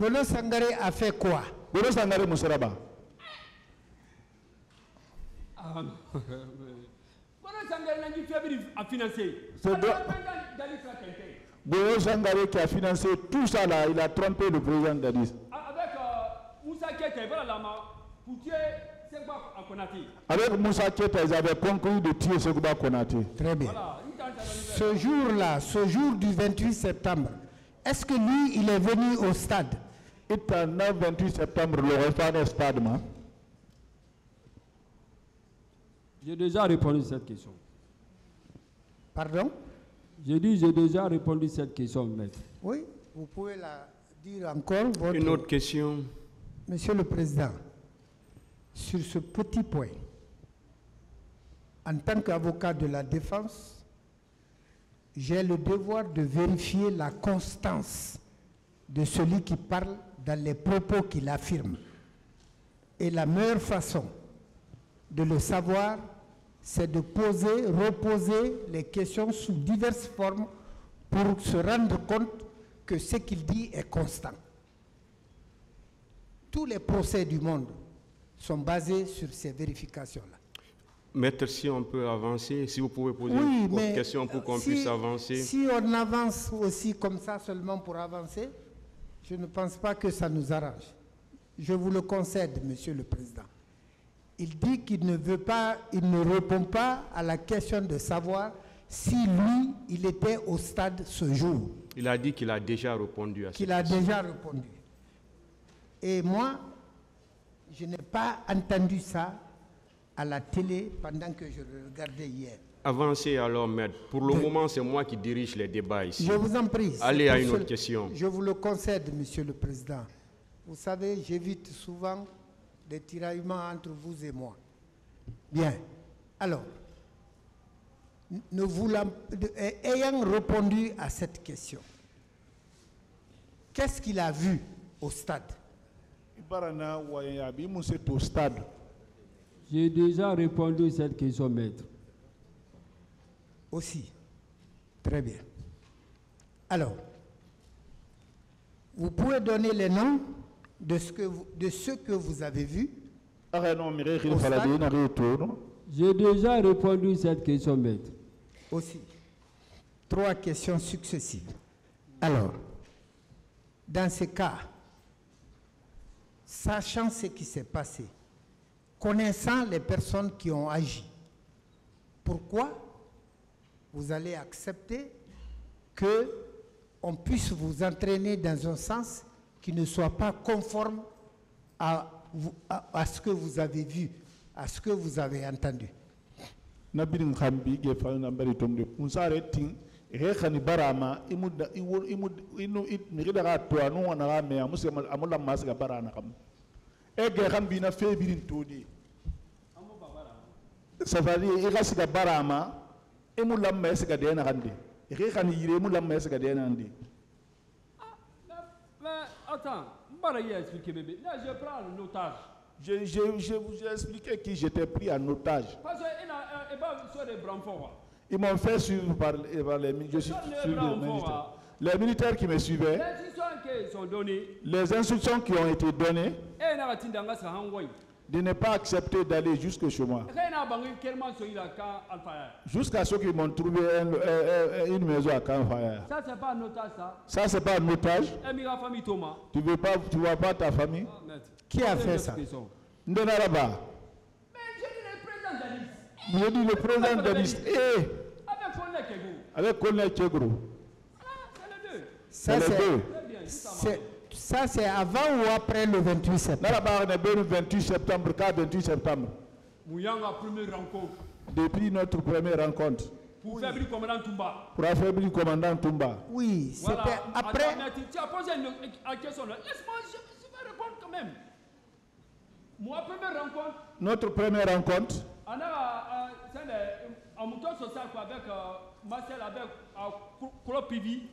Bolo Sangaré a fait quoi? Bolo Sangaré Mousseraba. Bolo Sangaré a financé. Bolo Sangaré qui a financé tout ça là, il a trompé le président Dadis. Avec Moussa Kete, voilà la pour tuer Segba à Konate. Avec Moussa Kete, ils avaient conclu de tuer Segba à Konate. Très bien. Ce jour-là, ce jour du 28 septembre, est-ce que lui, il est venu au stade? Le 28 septembre, le refait au stade. J'ai déjà répondu à cette question. Pardon? J'ai dit, j'ai déjà répondu à cette question, maître. Oui, vous pouvez la dire encore. Une autre question. Monsieur le Président, sur ce petit point, en tant qu'avocat de la défense, j'ai le devoir de vérifier la constance de celui qui parle dans les propos qu'il affirme. Et la meilleure façon de le savoir, c'est de reposer les questions sous diverses formes pour se rendre compte que ce qu'il dit est constant. Tous les procès du monde sont basés sur ces vérifications-là. Maître, si on peut avancer, si vous pouvez poser une autre question pour qu'on puisse avancer. Si on avance aussi comme ça seulement pour avancer, je ne pense pas que ça nous arrange. Je vous le concède, Monsieur le Président. Il dit qu'il ne veut pas, il ne répond pas à la question de savoir si lui, il était au stade ce jour. Il a dit qu'il a déjà répondu à ça. Qu'il a déjà répondu. Et moi, je n'ai pas entendu ça à la télé pendant que je le regardais hier. Avancez alors, maître. Pour le moment, c'est moi qui dirige les débats ici. Je vous en prie. Allez à une autre question. Je vous le concède, Monsieur le Président. Vous savez, j'évite souvent des tiraillements entre vous et moi. Bien. Alors, ayant répondu à cette question, qu'est-ce qu'il a vu au stade? J'ai déjà répondu à cette question, maître. Aussi. Très bien. Alors, vous pouvez donner les noms de ceux que vous avez vus? J'ai déjà répondu à cette question, maître. Aussi. 3 questions successives. Alors, dans ce cas, sachant ce qui s'est passé, connaissant les personnes qui ont agi, pourquoi vous allez accepter qu'on puisse vous entraîner dans un sens qui ne soit pas conforme à ce que vous avez vu, à ce que vous avez entendu? Ça va dire mais attends, bébé. Là, je prends un otage. Je vous ai expliqué qui j'étais pris en otage. Parce que ils m'ont fait suivre par les militaires. Les militaires qui me suivaient, les instructions qui ont été données, de ne pas accepter d'aller jusque chez moi. Jusqu'à ce qu'ils m'ont trouvé une maison à Canfire. Ça, c'est pas un otage, ça. Ça, c'est pas un otage. Tu ne vois pas ta famille. Qui a fait ça? Ndonaraba. Je dis le président de liste. Avec Colonel Tchegro. Ça, c'est avant ou après le 28 septembre? Le 28 septembre, 28 septembre. Depuis notre première rencontre. Pour affaiblir le commandant Toumba. Pour affaiblir le commandant Toumba. Oui, c'était après. Tu as posé une question là. Laisse-moi, je vais répondre quand même. Notre première rencontre.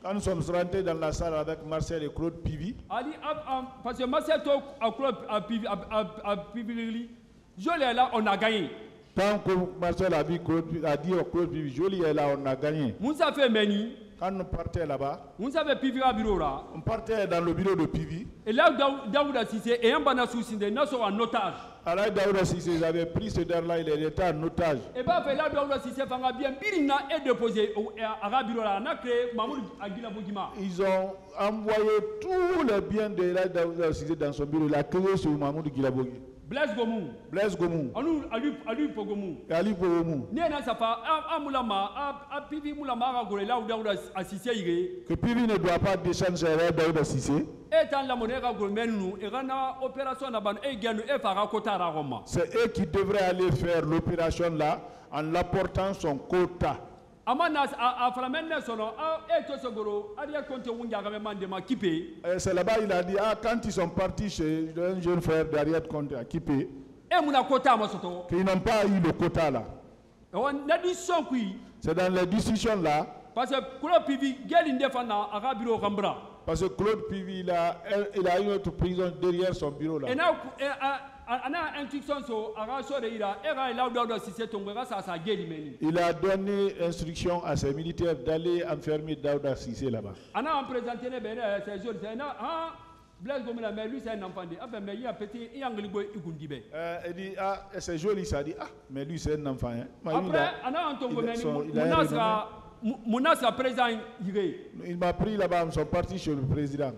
Quand nous sommes rentrés dans la salle avec Marcel et Claude Pivi. Parce que Marcel a Pivi, Jolie est là, on a gagné. Tant que Marcel a dit au Claude Pivi, Jolie est là, on a gagné. Moussa fait Meni. Quand on partait là-bas, on savait PV à bureau là. On partait dans le bureau de PV. Et là, Daouda Sissé et un banassou Sindé, nous sommes en otage. Alors Daouda Sissé, ils avaient pris ce dernier-là, il était en otage. Et bien, là, Daouda Sissé, Fanga bien, Birina est déposé à bureau là. On a créé Mahmoud Aguila Bougima. Ils ont envoyé tous les biens de Daouda Sissé dans son bureau. Il a créé sur Mahmoud Aguila Bougima. Blaise Gomou. Blaise Gomou. Ali Pogomou. Ali Pogomou. Néna Safa, Moulama, Pivi Moulama, là où Daouda Sissé iré. Que Pivi ne doit pas descendre sur Daouda Sissé. Et tant la monnaie à Gourmenou, et Rana opération à Ban et Ganou et Farakota Roma. C'est eux qui devraient aller faire l'opération là en l'apportant son quota. C'est là-bas il a dit, quand ils sont partis chez un jeune frère d'Ariat Conte à Kipé, qu'ils n'ont pas eu le quota là. C'est dans les discussions là. Parce que Claude Pivi, parce que Claude Pivi, il a une autre prison derrière son bureau là. Il a donné instruction à ses militaires d'aller enfermer Daouda Sissé là-bas. Blaise Gomina, mais lui c'est un enfant. Mais il y a petit, il y a un il dit, c'est joli ça. Dit, mais lui c'est un enfant. Après, Mounassa président. Il m'a pris là-bas, ils sont partis chez le président.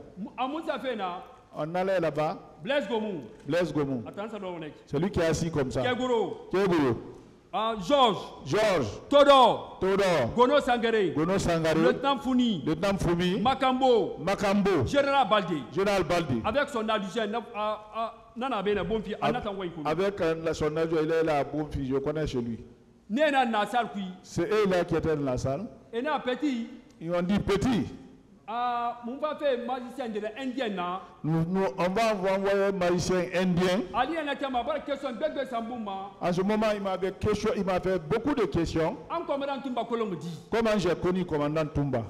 On allait là-bas. Blaise Gomou. Blaise Gomou. Celui qui est assis comme ça. Kegoro. Georges. Todor. Gono Sangare. Lieutenant Founi. Makambo. Général Baldi. Avec son adjoint, avec son adjoint, il est là, bon fils, je connais chez lui. C'est eux là qui étaient dans la salle. Et là, petit. Ils ont dit petit. On va faire magicien de l'Indien. On va envoyer un magicien indien. En ce moment, il m'a fait beaucoup de questions. Comment j'ai connu le commandant Toumba?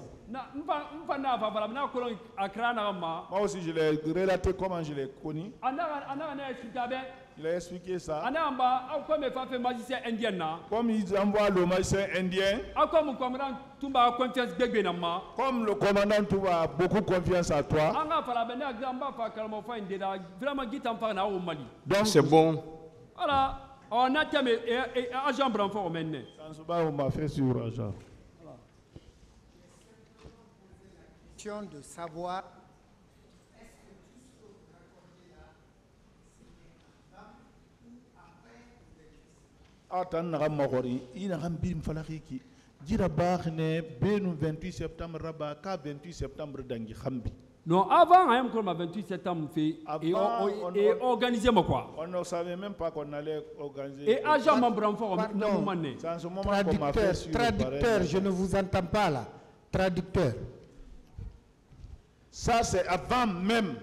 Moi aussi, je l'ai relaté comment je l'ai connu. Il a expliqué ça. Comme ils envoient le magicien indien, comme le commandant Toumba a beaucoup confiance à toi, donc c'est bon. Voilà, on a agent Branfort maintenant. On m'a fait sur agent. De savoir atan naga magori ina gambim falaki jira baxne benu 28 septembre raba ka 28 septembre dangi khambi. Non, avant, hein, comme 28 septembre, fait et organisé quoi. On ne savait même pas qu'on allait organiser. Et agent membre fort, traducteur, je ne vous entends pas là. Traducteur. Ça, c'est avant même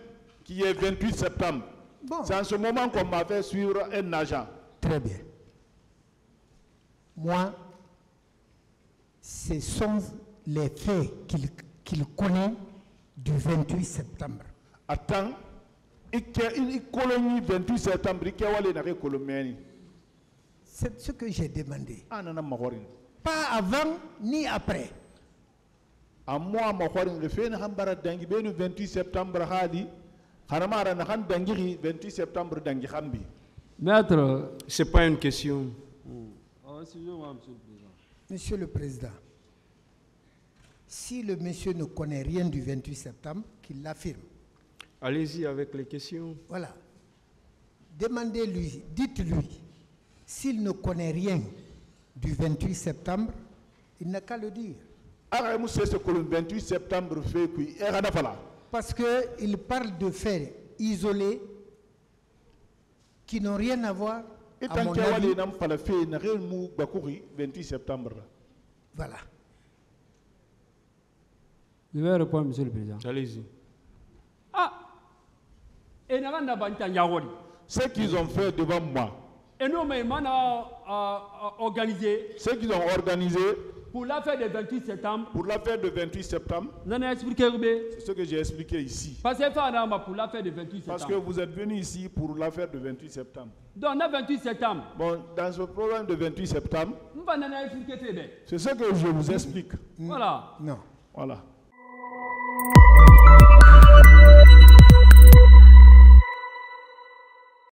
qu'il y ait 28 septembre. Bon. C'est en ce moment qu'on m'a fait suivre un agent. Très bien. Moi, ce sont les faits qu'il connaît du 28 septembre. Attends, il colonie 28 septembre, c'est ce que j'ai demandé. Ah, non, non, pas avant ni après. À moi, je fais un 28 septembre, 28 septembre, Maître, ce n'est pas une question. Monsieur le Président, si le monsieur ne connaît rien du 28 septembre, qu'il l'affirme. Allez-y avec les questions. Voilà. Demandez-lui, dites-lui, s'il ne connaît rien du 28 septembre, il n'a qu'à le dire. Ce que le 28 septembre fait, parce qu'il parle de faits isolés qui n'ont rien à voir. À mon avis. 28 septembre. Voilà. Je vais répondre, Monsieur le Président. Allez-y. Ah, et ce qu'ils ont fait devant moi. Et nous, on a organisé. Ce qu'ils ont organisé. Pour l'affaire du 28 septembre. Pour l'affaire du 28 septembre. C'est ce que j'ai expliqué ici. Parce que vous êtes venu ici pour l'affaire du 28 septembre. Donc, on a 28 septembre. Bon, dans ce problème de 28 septembre, c'est ce que je vous explique. Voilà. Non. Voilà.